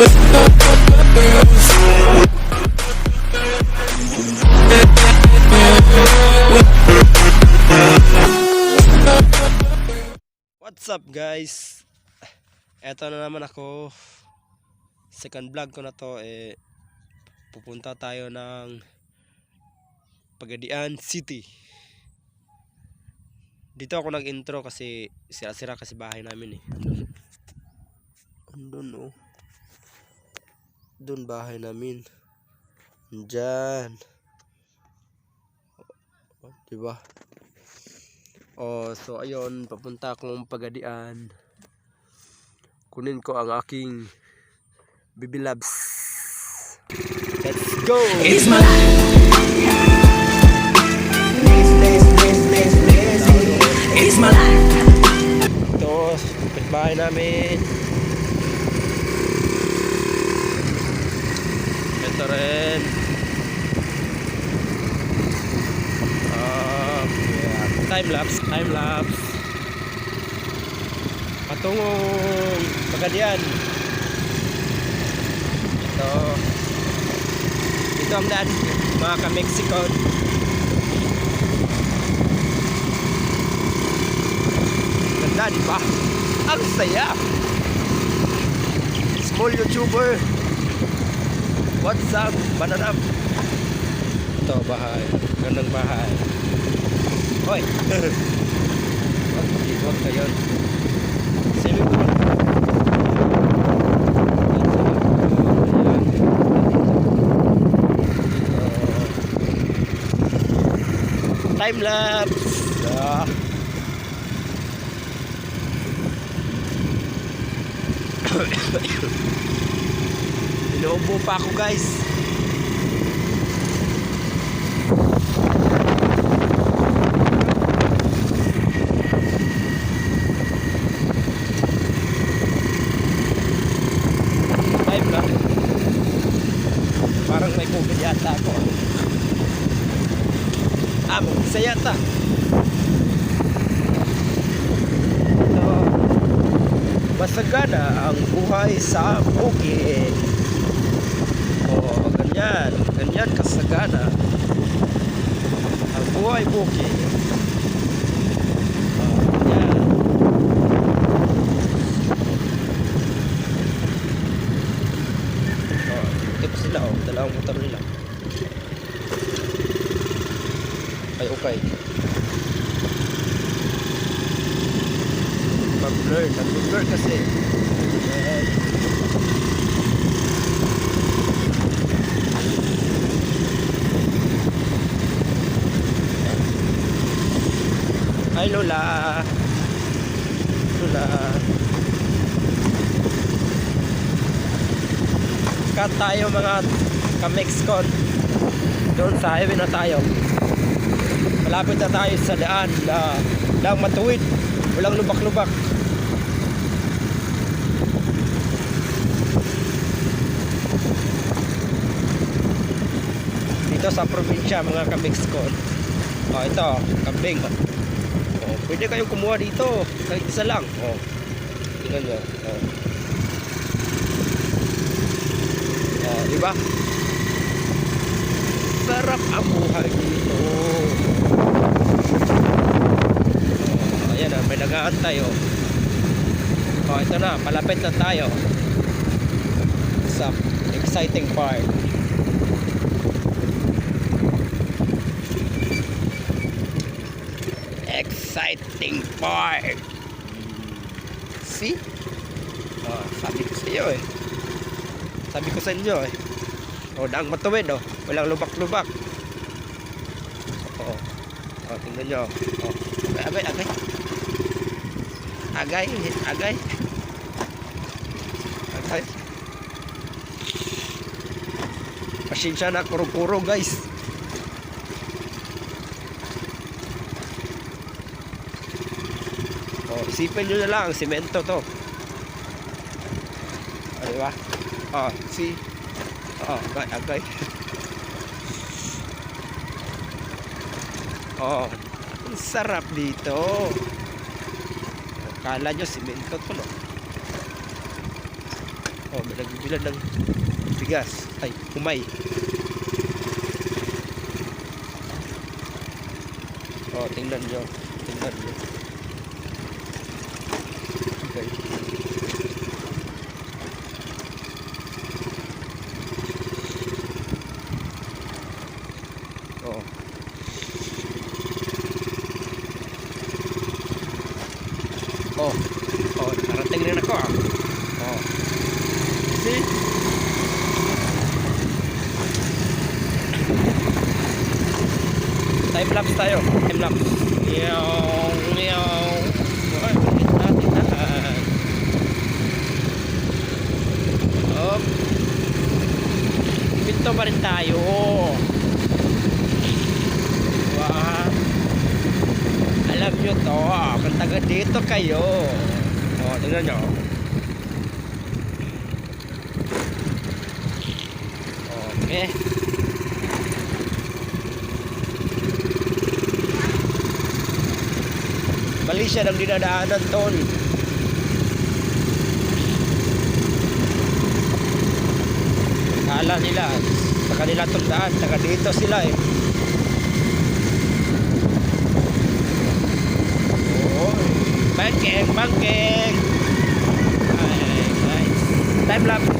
What's up guys? Eto na naman ako. Second vlog ko na to. Pupunta tayo ng Pagadian City. Dito ako nag-intro kasi sira-sira kasi bahay namin Andun Doon bahay namin. Diyan. Diba? So ayun, papunta akong Pagadian. Kunin ko ang aking Baby Loves. Let's go! It's my life. It's my life. Ito, bahay namin. Ito rin. Time lapse. Patungong Pagadian. Ito ang daan, mga ka-Mexico. Ganda, di ba? Ang saya. Small YouTuber. What's up? Banana. Ito, bahay. Gandang bahay. Hoy. Huwag ka yun. Swimming pool. Time lapse. Inuubo pa ako guys. Time lapse. Parang may COVID yata ako. Mag-isa yata. Masagana ang buhay sa bukid. Ganyan kasagana ang buhay bukid. Ganyan. Ito sila dalawang motor nila. Ay, okay. Mag-blur kasi. Hi Lola. Cut tayo mga ka-Mexicon. Doon sa highway na tayo. Malapit na tayo sa daan na matuwid, walang lubak-lubak. Dito sa probinsya mga ka-Mexicon. Ito, kambing. Pwede kayong kumuha dito, kahit isa lang. Tingnan nyo. Diba? Sarap ang buhay dito. Ayan may nag-aantay ito na, palapit na tayo sa exciting part. Exciting part. See? Sabi ko sa iyo Sabi ko sa inyo daang matuwid walang lubak-lubak. Tingnan nyo. Agay. Pasensya na, kuro-kuro guys. Isipin nyo na lang, simento to. Diba? See? Agay. Ang sarap dito. Kala nyo simento to Oh, may nagbibilan ng bigas. Ay, humay. Oh, tingnan nyo. Tingnan nyo. Okay. Oh. Oh. Oh, narating rin ako ah. Oh. See? Time lapse tayo. Time lapse. Meow, meow. Ay, natin lahat. Oh. Pinto pa rin tayo. Wow. Alam nyo to. Kung taga dito kayo. Oh, tingnan nyo. Okay. Mali siya ng dinadaanan ton. Kala nila sa kanila tundaan, taga dito sila eh. Oh, banking, banking. Ay, nice. Time lapse.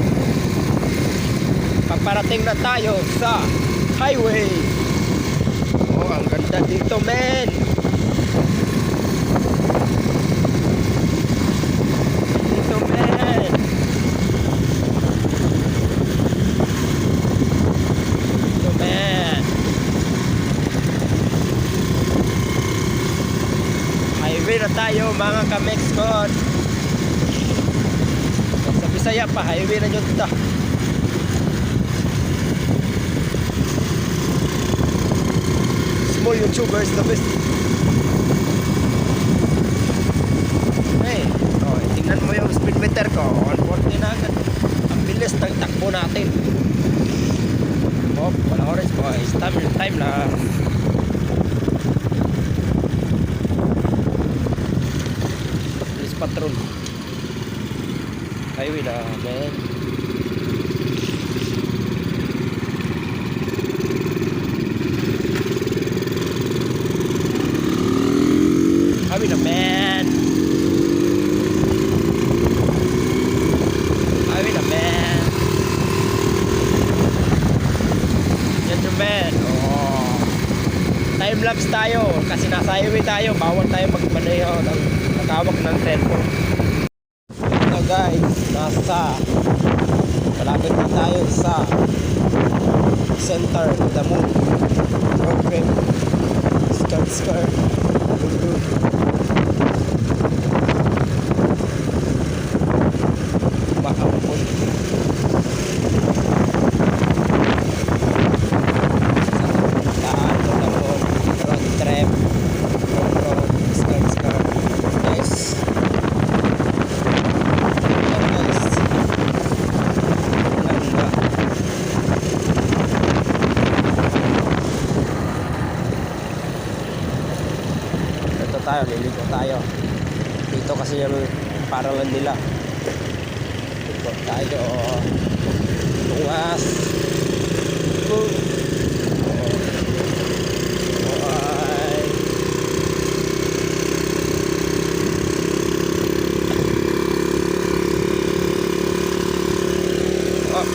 Paparating na tayo sa highway. Oh, ang ganda dito, men. Dito, men. Dito, men. Highway na tayo, mga ka-Mexcon. Sa Bisaya pa, highway na yun ito. Small YouTubers the best. Hey, oh, tingnan mo yung speed meter ko. 140 na agad. Ang bilis ng takbo natin. Oh, wala orange boys. Time na. Police patrol. Highway na, man. Highway na, man. Highway na, man. Yan yung man. Oh. Time lapse tayo. Kasi nasa highway tayo. Bawal tayo magmaneho ng nakawak ng cellphone. Ito guys. Malapit na tayo sa center of the moon. Okay. Skirt. Makapon. Daan na naman. Road trip. Road. Skirt. Yes. Yan guys. Ganda. Ito tayo, liligo tayo. Dito kasi yung paralan nila. Liligo tayo. Tungas. Boom. Ay. Up.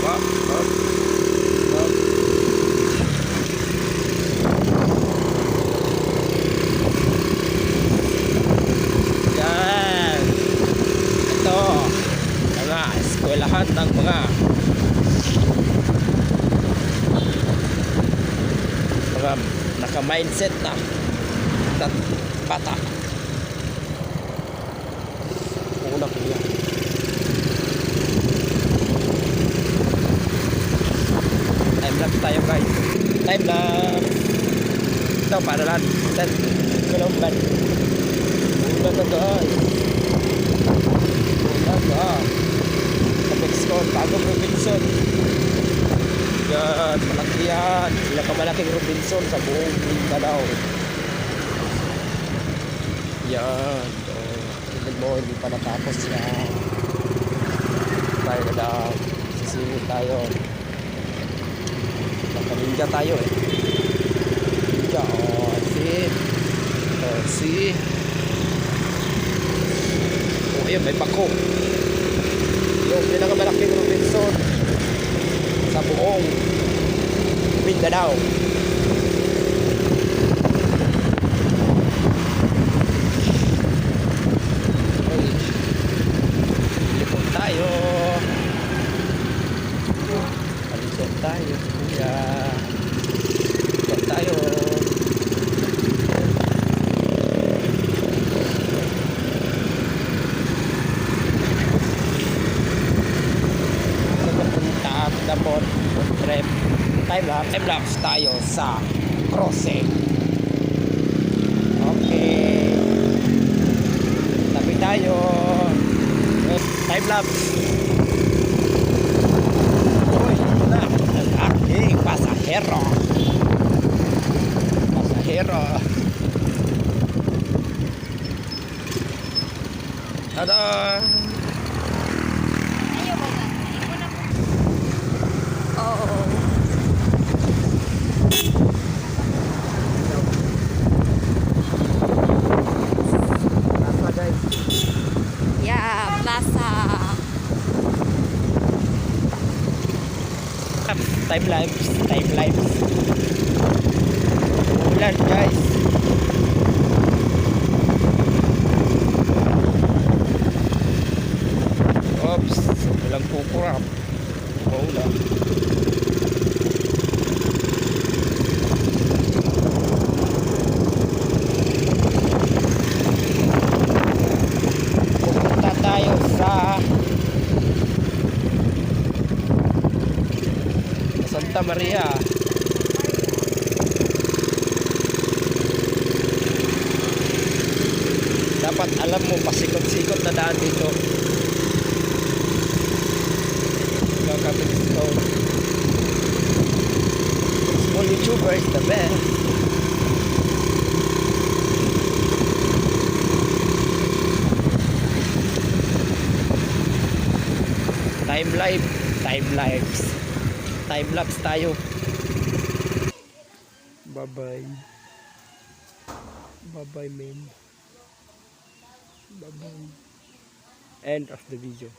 Yan. Ito. Mga eskwelahan ng mga naka-mindset na bata. Una ko yan. Time lapse tayo guys. Time lapse. Ito paralan. Set. Kulomban. Ulan na guys. Ulan na. Ka-Mexcon. Bagong Robinson. Yan. Malaki yan. Pinakamalaking Robinson sa buong Mindanao. Yan. Tignan mo. Hindi pa natapos yan. tayo madam. Sisingit tayo. Naka-ninja tayo eh. Ninja. Oh, see. Oh, see. Oh, ayun, may bako. Yung pinakamalaking Robinson sa buong Mindanao. Okay. Likod tayo. Likod tayo, kuya. Likod tayo. Tapos trip time lapse tayo sa crossing. Okay, tabi tayo. Time lapse. Uy, na ang aking pasahero. Tada. Yeah, plaza. Time lapse. Ulan guys. Oops, walang kukurap. Ulan. Pupunta tayo sa Santa Maria. Dapat alam mo, pasikot-sikot na daan dito. Welcome to Stone. Small YouTuber is the best. Time lapse tayo. Bye bye men. Bye bye. End of the video.